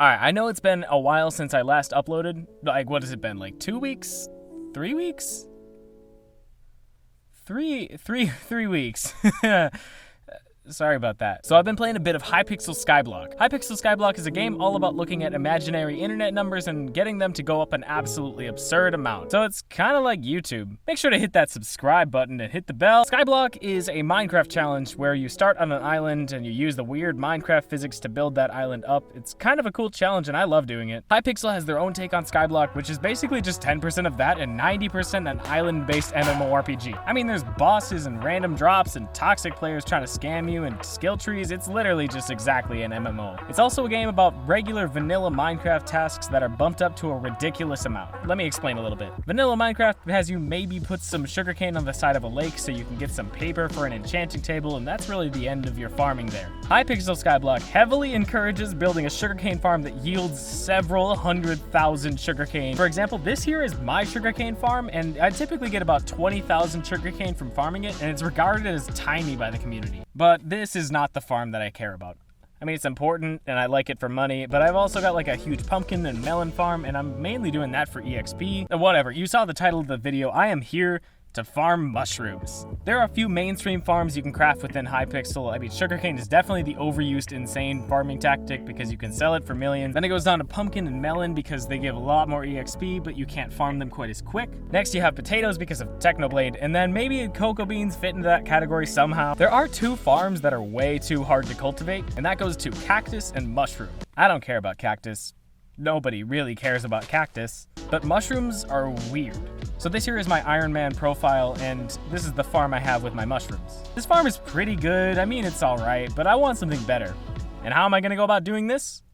Alright, I know it's been a while since I last uploaded. Like, what has it been? Like 2 weeks? 3 weeks? Three weeks. Sorry about that. So I've been playing a bit of Hypixel Skyblock. Hypixel Skyblock is a game all about looking at imaginary internet numbers and getting them to go up an absolutely absurd amount. So it's kind of like YouTube. Make sure to hit that subscribe button and hit the bell. Skyblock is a Minecraft challenge where you start on an island and you use the weird Minecraft physics to build that island up. It's kind of a cool challenge and I love doing it. Hypixel has their own take on Skyblock, which is basically just 10% of that and 90% an island-based MMORPG. I mean, there's bosses and random drops and toxic players trying to scam you and skill trees. It's literally just exactly an MMO. It's also a game about regular vanilla Minecraft tasks that are bumped up to a ridiculous amount. Let me explain a little bit. Vanilla Minecraft has you maybe put some sugarcane on the side of a lake so you can get some paper for an enchanting table, and that's really the end of your farming there. Hypixel Skyblock heavily encourages building a sugarcane farm that yields several 100,000 sugarcane. For example, this here is my sugarcane farm, and I typically get about 20,000 sugarcane from farming it, and it's regarded as tiny by the community. But this is not the farm that I care about. I mean, it's important and I like it for money, but I've also got like a huge pumpkin and melon farm, and I'm mainly doing that for EXP. Whatever, you saw the title of the video. I am here to farm mushrooms. There are a few mainstream farms you can craft within Hypixel. I mean, sugarcane is definitely the overused, insane farming tactic because you can sell it for millions. Then it goes down to pumpkin and melon because they give a lot more EXP, but you can't farm them quite as quick. Next, you have potatoes because of Technoblade, and then maybe cocoa beans fit into that category somehow. There are two farms that are way too hard to cultivate, and that goes to cactus and mushroom. I don't care about cactus. Nobody really cares about cactus, but mushrooms are weird. So this here is my Iron Man profile, and this is the farm I have with my mushrooms. This farm is pretty good. I mean, it's all right, but I want something better. And how am I gonna go about doing this?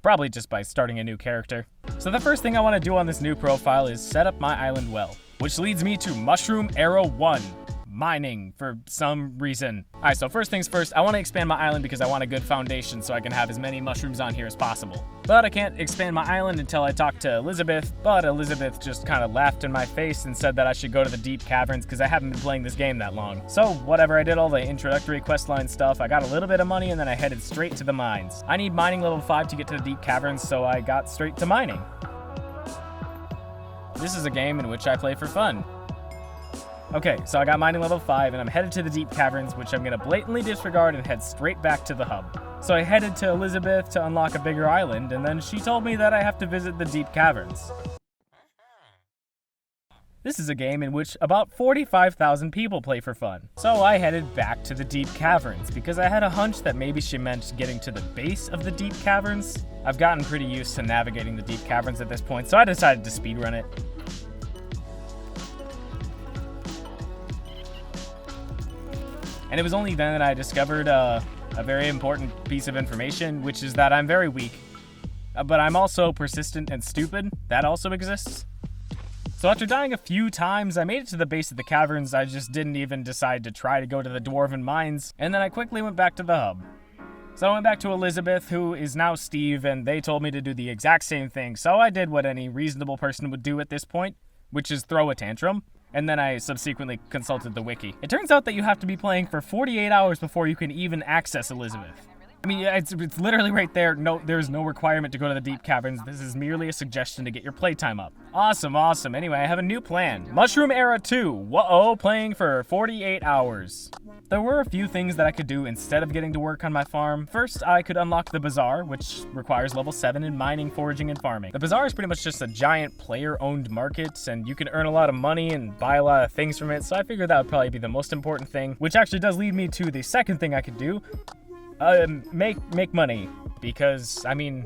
Probably just by starting a new character. So the first thing I wanna do on this new profile is set up my island well, which leads me to Mushroom Era 1. Mining for some reason. Alright, so first things first, I want to expand my island because I want a good foundation so I can have as many mushrooms on here as possible. But I can't expand my island until I talk to Elizabeth, but Elizabeth just kind of laughed in my face and said that I should go to the deep caverns because I haven't been playing this game that long. So whatever, I did all the introductory questline stuff, I got a little bit of money, and then I headed straight to the mines. I need mining level 5 to get to the deep caverns, so I got straight to mining. This is a game in which I play for fun. Okay, so I got mining level 5, and I'm headed to the deep caverns, which I'm going to blatantly disregard and head straight back to the hub. So I headed to Elizabeth to unlock a bigger island, and then she told me that I have to visit the deep caverns. This is a game in which about 45,000 people play for fun. So I headed back to the deep caverns, because I had a hunch that maybe she meant getting to the base of the deep caverns. I've gotten pretty used to navigating the deep caverns at this point, so I decided to speedrun it. And it was only then that I discovered a very important piece of information, which is that I'm very weak. But I'm also persistent and stupid. That also exists. So after dying a few times, I made it to the base of the caverns. I just didn't even decide to try to go to the dwarven mines. And then I quickly went back to the hub. So I went back to Elizabeth, who is now Steve, and they told me to do the exact same thing. So I did what any reasonable person would do at this point, which is throw a tantrum. And then I subsequently consulted the wiki. It turns out that you have to be playing for 48 hours before you can even access Elizabeth. I mean, it's literally right there. No, there's no requirement to go to the deep caverns. This is merely a suggestion to get your playtime up. Awesome, awesome. Anyway, I have a new plan. Mushroom Era 2. Whoa, playing for 48 hours. There were a few things that I could do instead of getting to work on my farm. First, I could unlock the bazaar, which requires level 7 in mining, foraging, and farming. The bazaar is pretty much just a giant player-owned market, and you can earn a lot of money and buy a lot of things from it, so I figured that would probably be the most important thing, which actually does lead me to the second thing I could do. Make money, because I mean,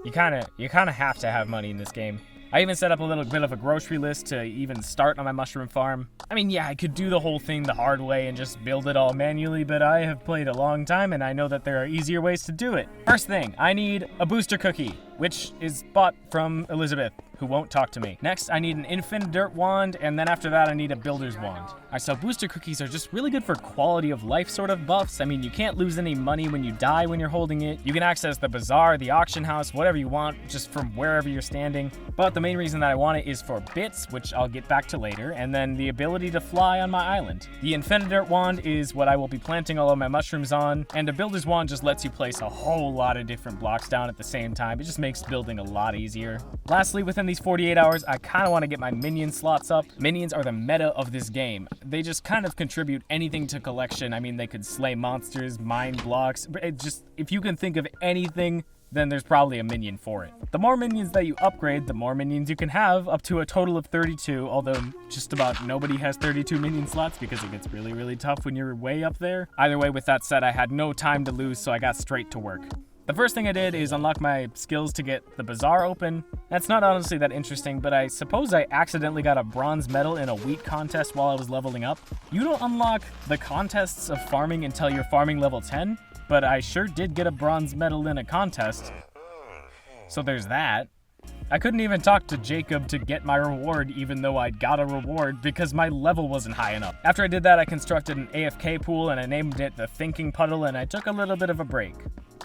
you kind of have to have money in this game. I even set up a little bit of a grocery list to even start on my mushroom farm. I mean, yeah, I could do the whole thing the hard way and just build it all manually, but I have played a long time and I know that there are easier ways to do it. First thing, I need a booster cookie. which is bought from Elizabeth, who won't talk to me. Next, I need an infinite dirt wand, and then after that, I need a builder's wand. Alright, so booster cookies are just really good for quality of life sort of buffs. I mean, you can't lose any money when you die when you're holding it. You can access the bazaar, the auction house, whatever you want, just from wherever you're standing. But the main reason that I want it is for bits, which I'll get back to later, and then the ability to fly on my island. The infinite dirt wand is what I will be planting all of my mushrooms on, and a builder's wand just lets you place a whole lot of different blocks down at the same time. It just makes building a lot easier. Lastly, within these 48 hours, I kind of want to get my minion slots up. Minions are the meta of this game. They just kind of contribute anything to collection. I mean, they could slay monsters, mine blocks. If you can think of anything, then there's probably a minion for it. The more minions that you upgrade, the more minions you can have, up to a total of 32, although just about nobody has 32 minion slots because it gets really, really tough when you're way up there. Either way, with that said, I had no time to lose, so I got straight to work. The first thing I did is unlock my skills to get the bazaar open. That's not honestly that interesting, but I suppose I accidentally got a bronze medal in a wheat contest while I was leveling up. You don't unlock the contests of farming until you're farming level 10, but I sure did get a bronze medal in a contest. So there's that. I couldn't even talk to Jacob to get my reward even though I got a reward because my level wasn't high enough. After I did that, I constructed an AFK pool and I named it the Thinking Puddle, and I took a little bit of a break.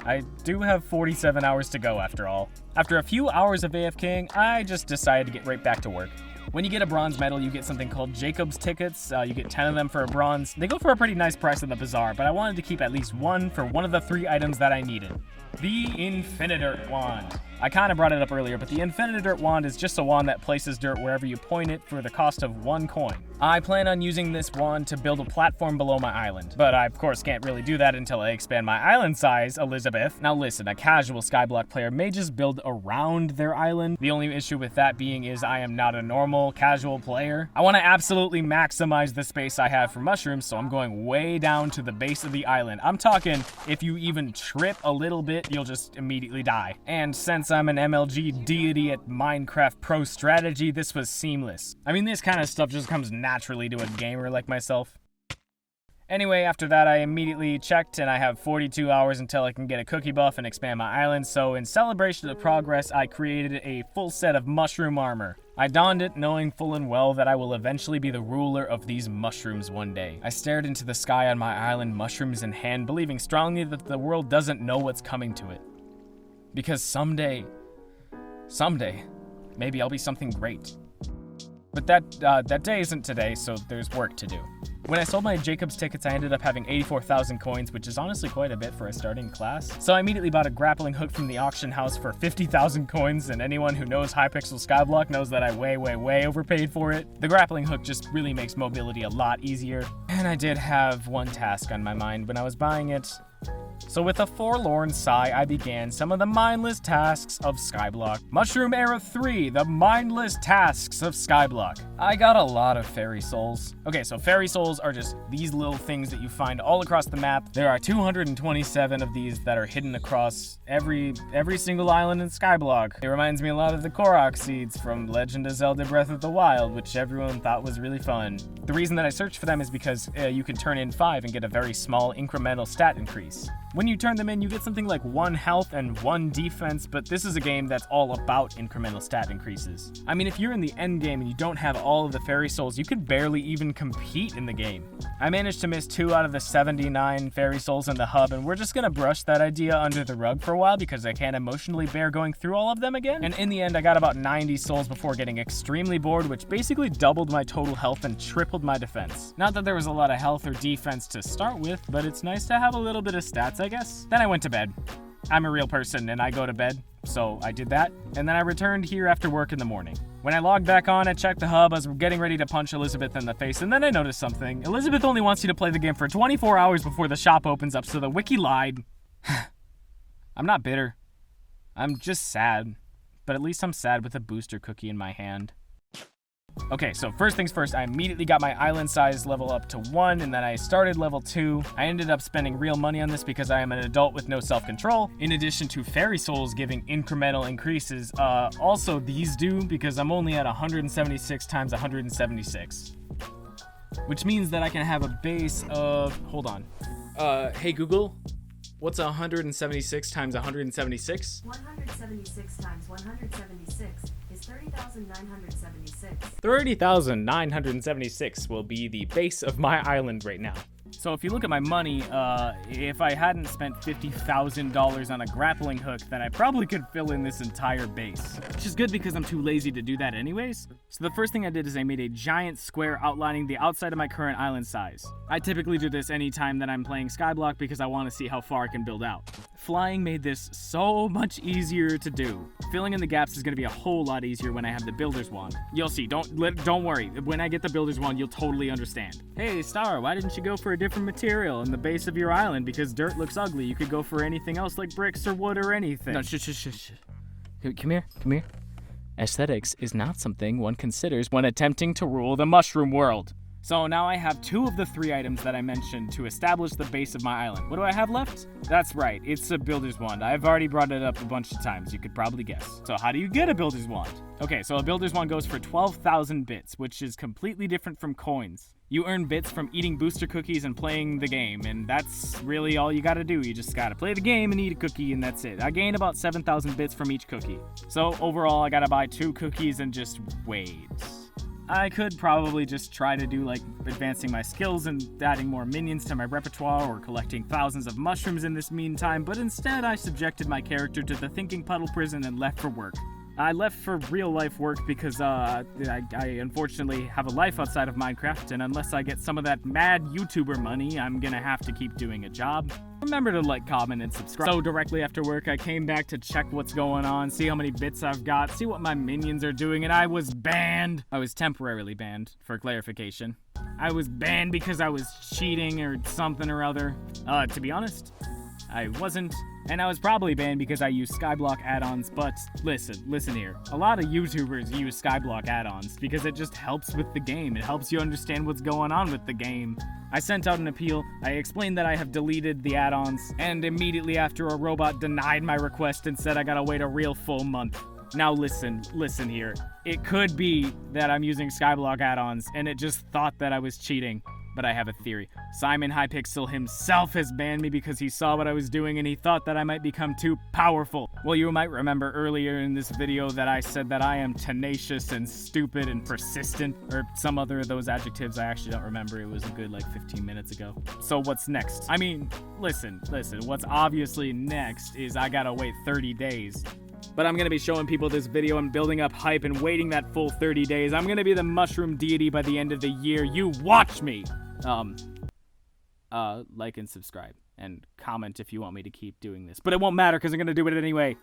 I do have 47 hours to go after all. After a few hours of AFKing, I just decided to get right back to work. When you get a bronze medal, you get something called Jacob's tickets. You get 10 of them for a bronze. They go for a pretty nice price in the bazaar, but I wanted to keep at least one for one of the 3 items that I needed. The Infinite Dirt Wand. I kind of brought it up earlier, but the Infinite Dirt Wand is just a wand that places dirt wherever you point it for the cost of 1 coin. I plan on using this wand to build a platform below my island, but I of course can't really do that until I expand my island size, Elizabeth. Now listen, a casual Skyblock player may just build around their island. The only issue with that being is I am not a normal casual player. I want to absolutely maximize the space I have for mushrooms, so I'm going way down to the base of the island. I'm talking, if you even trip a little bit, you'll just immediately die. And since I'm an MLG deity at Minecraft Pro Strategy, this was seamless. I mean, this kind of stuff just comes naturally to a gamer like myself. Anyway, after that, I immediately checked, and I have 42 hours until I can get a cookie buff and expand my island, so in celebration of progress, I created a full set of mushroom armor. I donned it, knowing full and well that I will eventually be the ruler of these mushrooms one day. I stared into the sky on my island, mushrooms in hand, believing strongly that the world doesn't know what's coming to it. Because someday, maybe I'll be something great. But that day isn't today, so there's work to do. When I sold my Jacob's tickets, I ended up having 84,000 coins, which is honestly quite a bit for a starting class. So I immediately bought a grappling hook from the auction house for 50,000 coins, and anyone who knows Hypixel Skyblock knows that I way overpaid for it. The grappling hook just really makes mobility a lot easier. And I did have one task on my mind when I was buying it. So with a forlorn sigh, I began some of the mindless tasks of Skyblock. Mushroom Era 3, the mindless tasks of Skyblock. I got a lot of fairy souls. Okay, so fairy souls are just these little things that you find all across the map. There are 227 of these that are hidden across every single island in Skyblock. It reminds me a lot of the Korok seeds from Legend of Zelda Breath of the Wild, which everyone thought was really fun. The reason that I searched for them is because you can turn in 5 and get a very small incremental stat increase. When you turn them in, you get something like 1 health and 1 defense, but this is a game that's all about incremental stat increases. I mean, if you're in the end game and you don't have all of the fairy souls, you could barely even compete in the game. I managed to miss 2 out of the 79 fairy souls in the hub, and we're just gonna brush that idea under the rug for a while because I can't emotionally bear going through all of them again. And in the end, I got about 90 souls before getting extremely bored, which basically doubled my total health and tripled my defense. Not that there was a lot of health or defense to start with, but it's nice to have a little bit of stats, I guess. Then I went to bed. I'm a real person and I go to bed, so I did that. And then I returned here after work in the morning. When I logged back on, I checked the hub. I was getting ready to punch Elizabeth in the face, and then I noticed something. Elizabeth only wants you to play the game for 24 hours before the shop opens up, so the wiki lied. I'm not bitter. I'm just sad. But at least I'm sad with a booster cookie in my hand. Okay, so first things first, I immediately got my island size level up to 1, and then I started level 2. I ended up spending real money on this because I am an adult with no self-control, in addition to fairy souls giving incremental increases. Also, these do, because I'm only at 176 times 176. Which means that I can have a base of, hold on. Hey Google, what's 176 times 176? 176 176 times 176 is 30,976. 30,976 will be the base of my island right now. So if you look at my money, if I hadn't spent $50,000 on a grappling hook, then I probably could fill in this entire base. Which is good because I'm too lazy to do that anyways. So the first thing I did is I made a giant square outlining the outside of my current island size. I typically do this anytime that I'm playing Skyblock because I want to see how far I can build out. Flying made this so much easier to do. Filling in the gaps is going to be a whole lot easier when I have the builder's wand. You'll see, don't worry. When I get the builder's wand, you'll totally understand. Hey, Star, why didn't you go for a different material in the base of your island? Because dirt looks ugly. You could go for anything else like bricks or wood or anything. No, shh. Come here. Aesthetics is not something one considers when attempting to rule the mushroom world. So now I have 2 of the 3 items that I mentioned to establish the base of my island. What do I have left? That's right, it's a builder's wand. I've already brought it up a bunch of times, you could probably guess. So how do you get a builder's wand? Okay, so a builder's wand goes for 12,000 bits, which is completely different from coins. You earn bits from eating booster cookies and playing the game, and that's really all you gotta do. You just gotta play the game and eat a cookie, and that's it. I gain about 7,000 bits from each cookie. So overall, I gotta buy 2 cookies and just wait. I could probably just try to do like advancing my skills and adding more minions to my repertoire or collecting thousands of mushrooms in this meantime, but instead I subjected my character to the thinking puddle prison and left for work. I left for real life work because I unfortunately have a life outside of Minecraft, and unless I get some of that mad YouTuber money, I'm gonna have to keep doing a job. Remember to like, comment, and subscribe. So directly after work, I came back to check what's going on, see how many bits I've got, see what my minions are doing, and I was banned. I was temporarily banned, for clarification. I was banned because I was cheating or something or other. To be honest, I wasn't. And I was probably banned because I use Skyblock add-ons, but listen here. A lot of YouTubers use Skyblock add-ons because it just helps with the game. It helps you understand what's going on with the game. I sent out an appeal, I explained that I have deleted the add-ons, and immediately after a robot denied my request and said I gotta wait a real full month. Now listen here. It could be that I'm using Skyblock add-ons and it just thought that I was cheating. But I have a theory. Simon Hypixel himself has banned me because he saw what I was doing and he thought that I might become too powerful. Well, you might remember earlier in this video that I said that I am tenacious and stupid and persistent, or some other of those adjectives. I actually don't remember. It was a good 15 minutes ago. So what's next? I mean, listen. What's obviously next is I gotta wait 30 days. But I'm gonna be showing people this video and building up hype and waiting that full 30 days. I'm gonna be the mushroom deity by the end of the year. You watch me! Like and subscribe. And comment if you want me to keep doing this. But it won't matter because I'm gonna do it anyway.